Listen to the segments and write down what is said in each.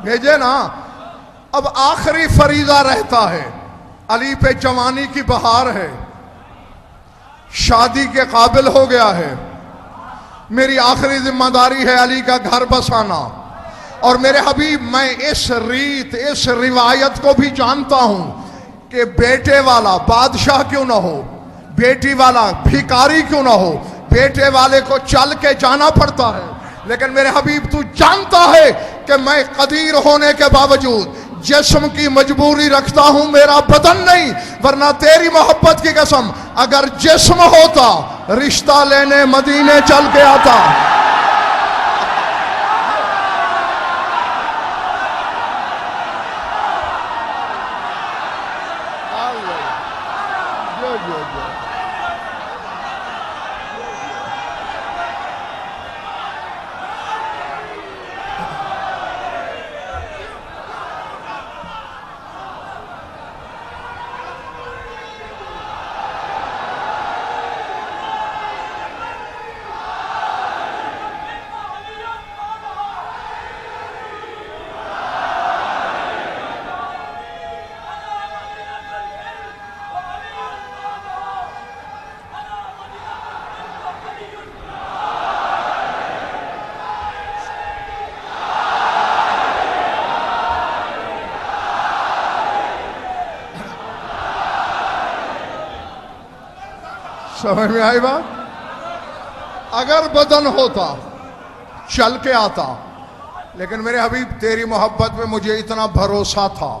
بھیجے نا. اب آخری فریضہ رہتا ہے. علی پہ جوانی کی بہار ہے, شادی کے قابل ہو گیا ہے. میری آخری ذمہ داری ہے علی کا گھر بسانا. اور میرے حبیب میں اس ریت اس روایت کو بھی جانتا ہوں کہ بیٹے والا بادشاہ کیوں نہ ہو, بیٹی والا بھیکاری کیوں نہ ہو, بیٹے والے کو چل کے جانا پڑتا ہے. لیکن میرے حبیب تو جانتا ہے کہ میں قدیر ہونے کے باوجود جسم کی مجبوری رکھتا ہوں, میرا بدن نہیں. ورنہ تیری محبت کی قسم اگر جسم ہوتا رشتہ لینے مدینے چل کے آتا. سمجھ میں آئی بات؟ اگر بدن ہوتا چل کے آتا. لیکن میرے حبیب تیری محبت میں مجھے اتنا بھروسہ تھا,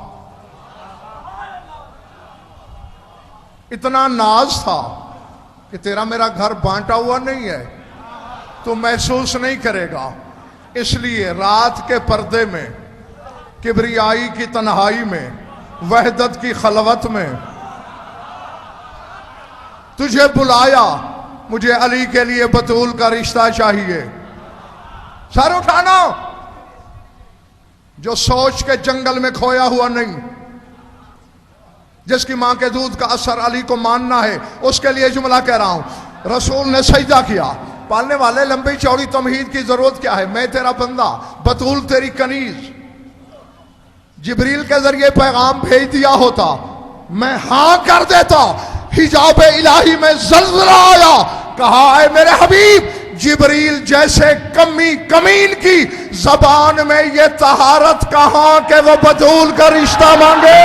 اتنا ناز تھا کہ تیرا میرا گھر بانٹا ہوا نہیں ہے, تو محسوس نہیں کرے گا. اس لیے رات کے پردے میں, کبریائی کی تنہائی میں, وحدت کی خلوت میں تجھے بلایا. مجھے علی کے لیے بطول کا رشتہ چاہیے. سر اٹھانا. جو سوچ کے جنگل میں کھویا ہوا نہیں, جس کی ماں کے دودھ کا اثر علی کو ماننا ہے, اس کے لیے جملہ کہہ رہا ہوں. رسول نے سجدہ کیا. پالنے والے لمبی چوڑی تمہید کی ضرورت کیا ہے؟ میں تیرا بندہ, بطول تیری کنیز. جبریل کے ذریعے پیغام بھیج دیا ہوتا, میں ہاں کر دیتا. حجاب الہی میں زلزلہ آیا, کہا اے میرے حبیب, جبریل جیسے کمین کی زبان میں یہ طہارت کہاں کہ وہ بطول کا رشتہ مانگے.